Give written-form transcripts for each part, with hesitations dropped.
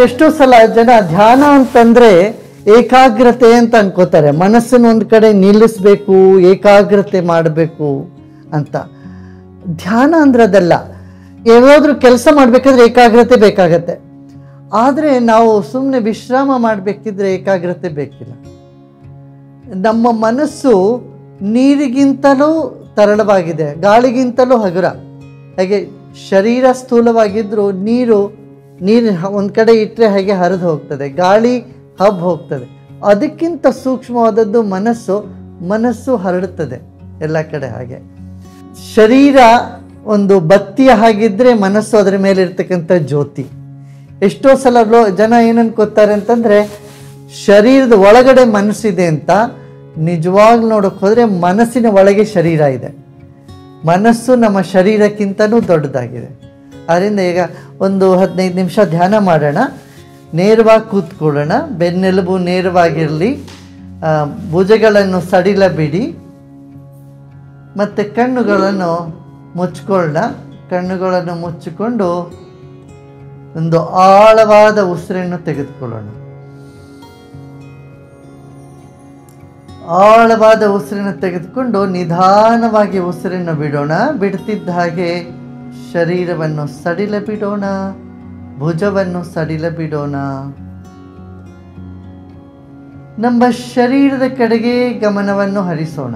ಎಷ್ಟೋ ಸಲ ಜನ ಧ್ಯಾನ ಅಂತಂದ್ರೆ ಏಕಾಗ್ರತೆ ಅಂತ ಅನ್ಕೋತಾರೆ, ಮನಸ್ಸನ್ನು ಒಂದು ಕಡೆ ನಿಲ್ಲಿಸ್ಬೇಕು, ಏಕಾಗ್ರತೆ ಮಾಡಬೇಕು ಅಂತ. ಧ್ಯಾನ ಅಂದ್ರೆ ಅದಲ್ಲ. ಯಾವ್ದಾದ್ರು ಕೆಲಸ ಮಾಡಬೇಕಾದ್ರೆ ಏಕಾಗ್ರತೆ ಬೇಕಾಗತ್ತೆ, ಆದರೆ ನಾವು ಸುಮ್ಮನೆ ವಿಶ್ರಾಮ ಮಾಡಬೇಕಿದ್ರೆ ಏಕಾಗ್ರತೆ ಬೇಕಿಲ್ಲ. ನಮ್ಮ ಮನಸ್ಸು ನೀರಿಗಿಂತಲೂ ತರಳವಾಗಿದೆ, ಗಾಳಿಗಿಂತಲೂ ಹಗುರ. ಹಾಗೆ ಶರೀರ ಸ್ಥೂಲವಾಗಿದ್ದರೂ ನೀರು ಒಂದು ಕಡೆ ಇಟ್ಟರೆ ಹಾಗೆ ಹರಿದು ಹೋಗ್ತದೆ, ಗಾಳಿ ಹಬ್ಬ ಹೋಗ್ತದೆ. ಅದಕ್ಕಿಂತ ಸೂಕ್ಷ್ಮವಾದದ್ದು ಮನಸ್ಸು ಹರಡುತ್ತದೆ ಎಲ್ಲ ಕಡೆ. ಹಾಗೆ ಶರೀರ ಒಂದು ಬತ್ತಿಯ ಹಾಗಿದ್ರೆ ಮನಸ್ಸು ಅದರ ಮೇಲೆ ಇರ್ತಕ್ಕಂಥ ಜ್ಯೋತಿ. ಎಷ್ಟೋ ಸಲ ಜನ ಏನನ್ಕೋತಾರೆ ಅಂತಂದರೆ ಶರೀರದ ಒಳಗಡೆ ಮನಸ್ಸಿದೆ ಅಂತ. ನಿಜವಾಗ್ಲೂ ನೋಡೋಕೆ ಹೋದರೆ ಮನಸ್ಸಿನ ಒಳಗೆ ಶರೀರ ಇದೆ. ಮನಸ್ಸು ನಮ್ಮ ಶರೀರಕ್ಕಿಂತನೂ ದೊಡ್ಡದಾಗಿದೆ. ಆದ್ದರಿಂದ ಈಗ ಒಂದು 15 ನಿಮಿಷ ಧ್ಯಾನ ಮಾಡೋಣ. ನೇರವಾಗಿ ಕೂತ್ಕೊಳ್ಳೋಣ, ಬೆನ್ನೆಲುಬು ನೇರವಾಗಿರಲಿ, ಭುಜಗಳನ್ನು ಸಡಿಲಬಿಡಿ ಮತ್ತು ಕಣ್ಣುಗಳನ್ನು ಮುಚ್ಕೊಳ್ಳೋಣ. ಕಣ್ಣುಗಳನ್ನು ಮುಚ್ಚಿಕೊಂಡು ಒಂದು ಆಳವಾದ ಉಸಿರನ್ನು ತೆಗೆದುಕೊಳ್ಳೋಣ. ಆಳವಾದ ಉಸಿರನ್ನು ತೆಗೆದುಕೊಂಡು ನಿಧಾನವಾಗಿ ಉಸಿರನ್ನು ಬಿಡೋಣ. ಬಿಡ್ತಿದ್ದ ಹಾಗೆ ಶರೀರವನ್ನು ಸಡಿಲ ಬಿಡೋಣ, ಭುಜವನ್ನು ಸಡಿಲ ಬಿಡೋಣ. ನಮ್ಮ ಶರೀರದ ಕಡೆಗೆ ಗಮನವನ್ನು ಹರಿಸೋಣ.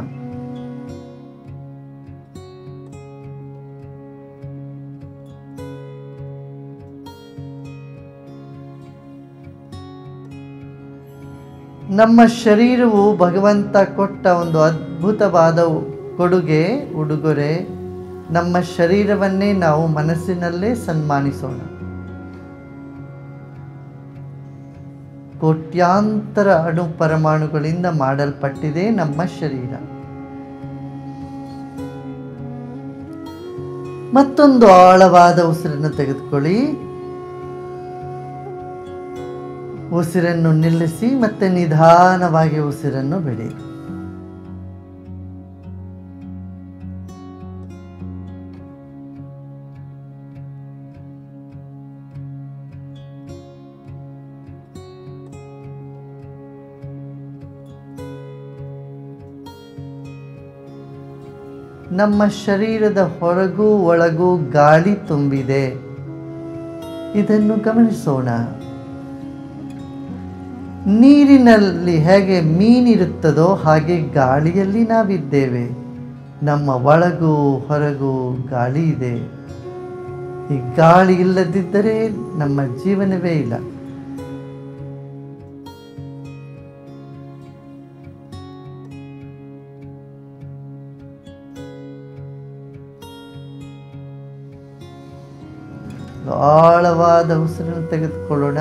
ನಮ್ಮ ಶರೀರವು ಭಗವಂತ ಕೊಟ್ಟ ಒಂದು ಅದ್ಭುತವಾದ ಉಡುಗೊರೆ. ನಮ್ಮ ಶರೀರವನ್ನೇ ನಾವು ಮನಸ್ಸಿನಲ್ಲೇ ಸನ್ಮಾನಿಸೋಣ. ಕೋಟ್ಯಾಂತರ ಅಣು ಪರಮಾಣುಗಳಿಂದ ಮಾಡಲ್ಪಟ್ಟಿದೆ ನಮ್ಮ ಶರೀರ. ಮತ್ತೊಂದು ಆಳವಾದ ಉಸಿರನ್ನು ತೆಗೆದುಕೊಳ್ಳಿ. ಉಸಿರನ್ನು ನಿಲ್ಲಿಸಿ ಮತ್ತೆ ನಿಧಾನವಾಗಿ ಉಸಿರನ್ನು ಬಿಡಿ. ನಮ್ಮ ಶರೀರದ ಹೊರಗೂ ಒಳಗೂ ಗಾಳಿ ತುಂಬಿದೆ, ಇದನ್ನು ಗಮನಿಸೋಣ. ನೀರಿನಲ್ಲಿ ಹೇಗೆ ಮೀನಿರುತ್ತದೋ ಹಾಗೆ ಗಾಳಿಯಲ್ಲಿ ನಾವಿದ್ದೇವೆ. ನಮ್ಮ ಒಳಗೂ ಹೊರಗೂ ಗಾಳಿ ಇದೆ. ಈ ಗಾಳಿ ಇಲ್ಲದಿದ್ದರೆ ನಮ್ಮ ಜೀವನವೇ ಇಲ್ಲ. ಆಳವಾದ ಉಸಿರನ್ನು ತೆಗೆದುಕೊಳ್ಳೋಣ,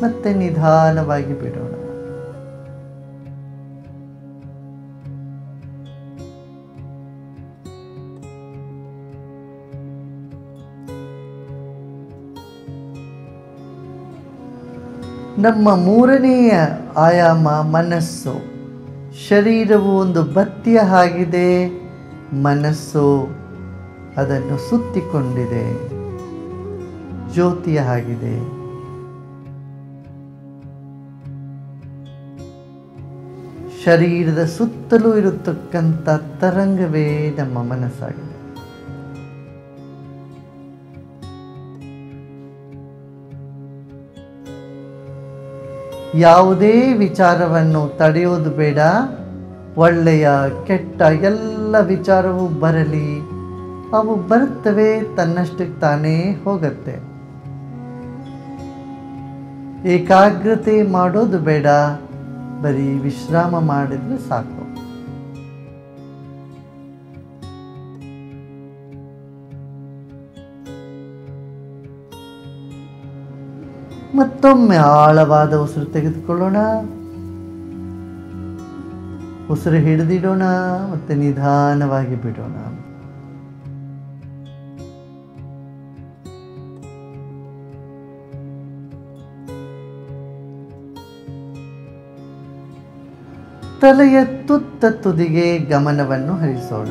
ಮತ್ತೆ ನಿಧಾನವಾಗಿ ಬಿಡೋಣ. ನಮ್ಮ ಮೂರನೆಯ ಆಯಾಮ ಮನಸ್ಸು. ಶರೀರವು ಒಂದು ಬತ್ತಿಯ ಹಾಗಿದೆ, ಮನಸ್ಸು ಅದನ್ನು ಸುತ್ತಿಕೊಂಡಿದೆ, ಜ್ಯೋತಿಯ ಹಾಗಿದೆ. ಶರೀರದ ಸುತ್ತಲೂ ಇರತಕ್ಕಂಥ ತರಂಗವೇ ನಮ್ಮ ಮನಸ್ಸಾಗಿದೆ. ಯಾವುದೇ ವಿಚಾರವನ್ನು ತಡೆಯೋದು ಬೇಡ. ಒಳ್ಳೆಯ ಕೆಟ್ಟ ಎಲ್ಲ ವಿಚಾರವೂ ಬರಲಿ, ಅವು ಬರುತ್ತವೆ, ತನ್ನಷ್ಟಕ್ಕೆ ತಾನೇ ಹೋಗುತ್ತೆ. ಏಕಾಗ್ರತೆ ಮಾಡೋದು ಬೇಡ, ಬರೀ ವಿಶ್ರಾಮ ಮಾಡಿದ್ರೆ ಸಾಕು. ಮತ್ತೊಮ್ಮೆ ಆಳವಾದ ಉಸಿರು ತೆಗೆದುಕೊಳ್ಳೋಣ. ಉಸಿರು ಹಿಡಿದಿಡೋಣ ಮತ್ತೆ ನಿಧಾನವಾಗಿ ಬಿಡೋಣ. ತಲೆಯ ತುತ್ತ ತುದಿಗೆ ಗಮನವನ್ನು ಹರಿಸೋಣ.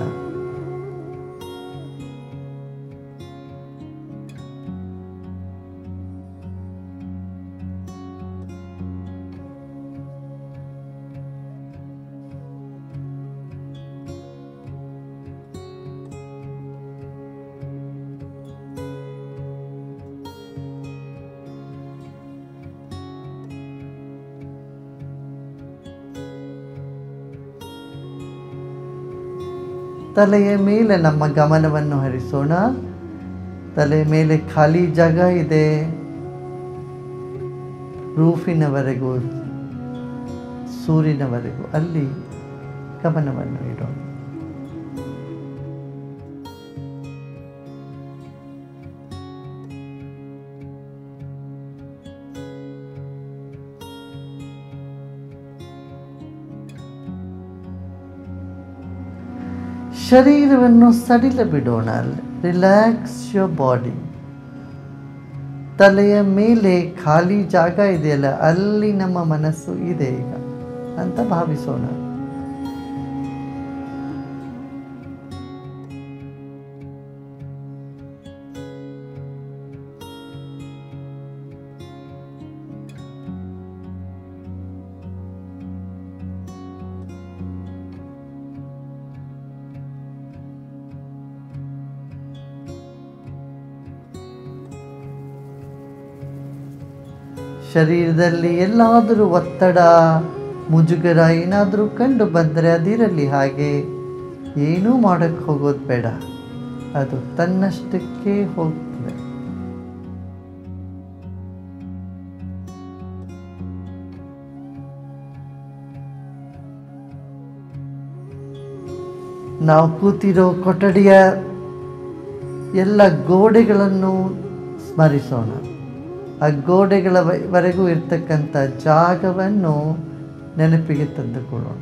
ತಲೆಯ ಮೇಲೆ ನಮ್ಮ ಗಮನವನ್ನು ಹರಿಸೋಣ. ತಲೆಯ ಮೇಲೆ ಖಾಲಿ ಜಾಗ ಇದೆ, ರೂಫಿನವರೆಗೂ, ಸೂರ್ಯನವರೆಗೂ ಅಲ್ಲಿ ಗಮನವನ್ನು ಇಡೋಣ. ಶರೀರವನ್ನು ಸಡಿಲ ಬಿಡೋಣ. Relax your body. ತಲೆಯ ಮೇಲೆ ಖಾಲಿ ಜಾಗ ಇದೆಯಲ್ಲ, ಅಲ್ಲಿ ನಮ್ಮ ಮನಸ್ಸು ಇದೆ ಈಗ ಅಂತ ಭಾವಿಸೋಣ. ಶರೀರದಲ್ಲಿ ಎಲ್ಲಾದರೂ ಒತ್ತಡ, ಮುಜುಗರ ಏನಾದರೂ ಕಂಡು ಬಂದರೆ ಅದಿರಲಿ, ಹಾಗೆ ಏನೂ ಮಾಡೋಕ್ಕೆ ಹೋಗೋದು ಬೇಡ, ಅದು ತನ್ನಷ್ಟಕ್ಕೆ ಹೋಗ್ತದೆ. ನಾವು ಕೂತಿರೋ ಕೊಠಡಿಯ ಎಲ್ಲ ಗೋಡೆಗಳನ್ನು ಸ್ಮರಿಸೋಣ. ಆ ಗೋಡೆಗಳವರೆಗೂ ಇರ್ತಕ್ಕಂಥ ಜಾಗವನ್ನು ನೆನಪಿಗೆ ತಂದುಕೊಳ್ಳೋಣ.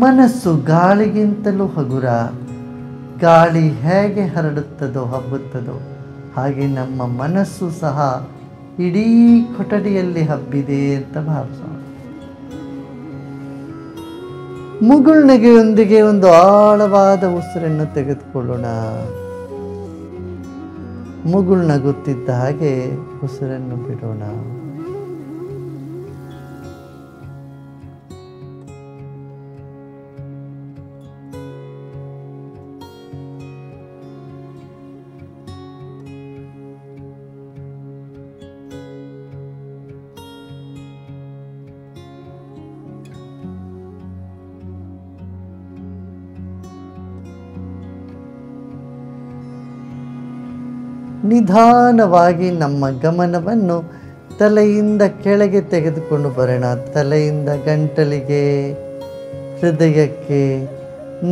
ಮನಸ್ಸು ಗಾಳಿಗಿಂತಲೂ ಹಗುರ. ಗಾಳಿ ಹೇಗೆ ಹರಡುತ್ತದೋ, ಹಬ್ಬುತ್ತದೋ, ಹಾಗೆ ನಮ್ಮ ಮನಸ್ಸು ಸಹ ಇಡೀ ಕೊಠಡಿಯಲ್ಲಿ ಹಬ್ಬಿದೆ ಅಂತ ಭಾವಿಸೋಣ. ಮುಗುಳ್ನಗೆಯೊಂದಿಗೆ ಒಂದು ಆಳವಾದ ಉಸಿರನ್ನು ತೆಗೆದುಕೊಳ್ಳೋಣ. ಮುಗುಳ್ನಗುತ್ತಿದ್ದ ಹಾಗೆ ಉಸಿರನ್ನು ಬಿಡೋಣ. ನಿಧಾನವಾಗಿ ನಮ್ಮ ಗಮನವನ್ನು ತಲೆಯಿಂದ ಕೆಳಗೆ ತೆಗೆದುಕೊಂಡು ಬರೋಣ. ತಲೆಯಿಂದ ಗಂಟಲಿಗೆ, ಹೃದಯಕ್ಕೆ,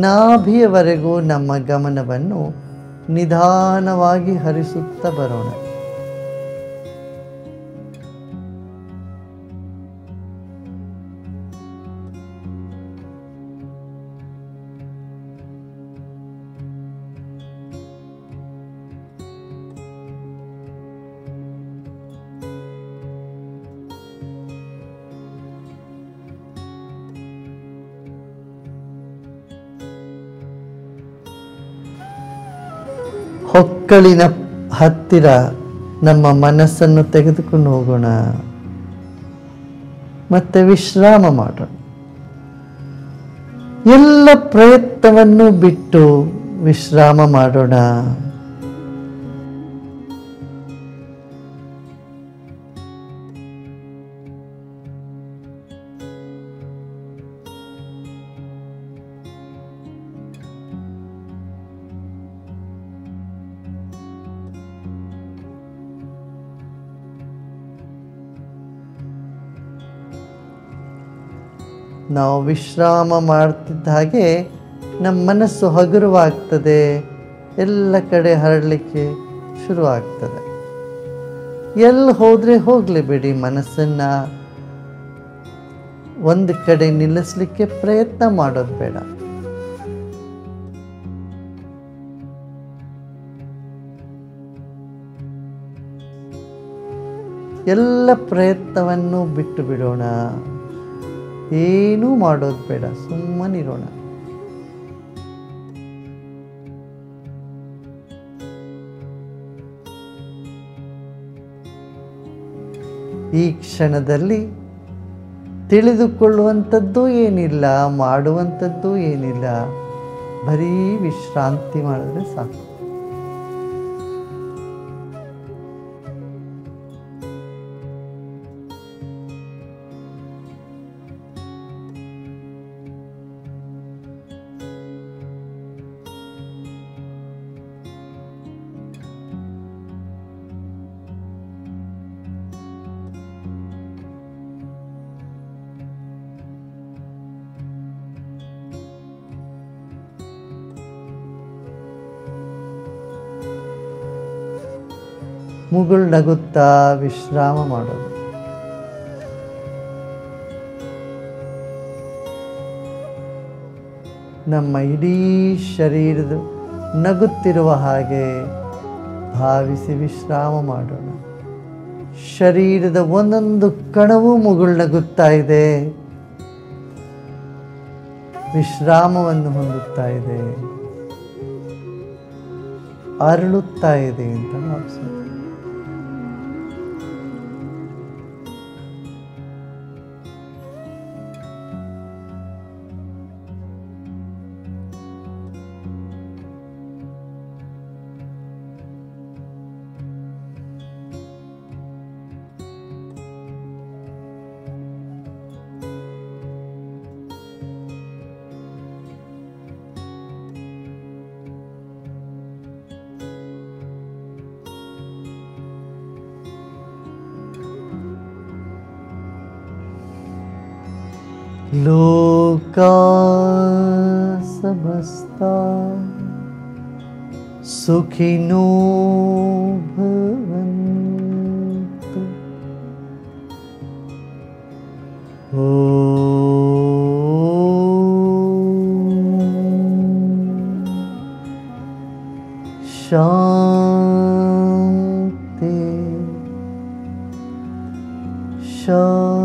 ನಾಭಿಯವರೆಗೂ ನಮ್ಮ ಗಮನವನ್ನು ನಿಧಾನವಾಗಿ ಹರಿಸುತ್ತಾ ಬರೋಣ. ಹೊಕ್ಕಳಿನ ಹತ್ತಿರ ನಮ್ಮ ಮನಸ್ಸನ್ನು ತೆಗೆದುಕೊಂಡು ಹೋಗೋಣ. ಮತ್ತೆ ವಿಶ್ರಾಮ ಮಾಡೋಣ. ಎಲ್ಲ ಪ್ರಯತ್ನವನ್ನು ಬಿಟ್ಟು ವಿಶ್ರಾಮ ಮಾಡೋಣ. ನಾವು ವಿಶ್ರಾಮ ಮಾಡ್ತಿದ್ದ ಹಾಗೆ ನಮ್ಮ ಮನಸ್ಸು ಹಗುರವಾಗ್ತದೆ, ಎಲ್ಲ ಕಡೆ ಹರಡಲಿಕ್ಕೆ ಶುರುವಾಗ್ತದೆ. ಎಲ್ಲಿ ಹೋದರೆ ಹೋಗಲಿ ಬಿಡಿ, ಮನಸ್ಸನ್ನು ಒಂದು ಕಡೆ ನಿಲ್ಲಿಸಲಿಕ್ಕೆ ಪ್ರಯತ್ನ ಮಾಡೋದು ಬೇಡ. ಎಲ್ಲ ಪ್ರಯತ್ನವನ್ನು ಬಿಟ್ಟು ಬಿಡೋಣ. ಏನೂ ಮಾಡೋದು ಬೇಡ, ಸುಮ್ಮನಿರೋಣ. ಈ ಕ್ಷಣದಲ್ಲಿ ತಿಳಿದುಕೊಳ್ಳುವಂಥದ್ದು ಏನಿಲ್ಲ, ಮಾಡುವಂಥದ್ದು ಏನಿಲ್ಲ, ಬರೀ ವಿಶ್ರಾಂತಿ ಮಾಡಿದ್ರೆ ಸಾಕು. ಮುಗುಳು ನಗುತ್ತಾ ವಿಶ್ರಾಮ ಮಾಡೋದು. ನಮ್ಮ ಇಡೀ ಶರೀರದ ನಗುತ್ತಿರುವ ಹಾಗೆ ಭಾವಿಸಿ ವಿಶ್ರಾಮ ಮಾಡೋಣ. ಶರೀರದ ಒಂದೊಂದು ಕಣವೂ ಮುಗುಳು ನಗುತ್ತಾ ಇದೆ, ವಿಶ್ರಾಮವನ್ನು ಹೊಂದುತ್ತಾ ಇದೆ, ಅರಳುತ್ತಾ ಇದೆ ಅಂತ ಭಾವಿಸೋದು. लोका समस्ता सुखिनो भवन्तु. शांति शांति.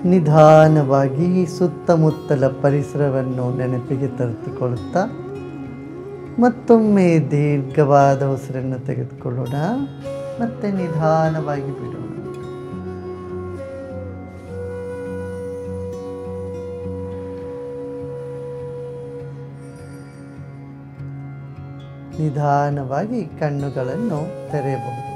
ನಿಧಾನವಾಗಿ ಸುತ್ತಮುತ್ತಲ ಪರಿಸರವನ್ನು ನೆನಪಿಗೆ ತರಿಸಿಕೊಳ್ಳುತ್ತಾ ಮತ್ತೊಮ್ಮೆ ದೀರ್ಘವಾದ ಉಸಿರನ್ನು ತೆಗೆದುಕೊಳ್ಳೋಣ. ಮತ್ತೆ ನಿಧಾನವಾಗಿ ಬಿಡೋಣ. ನಿಧಾನವಾಗಿ ಕಣ್ಣುಗಳನ್ನು ತೆರೆಯಬಹುದು.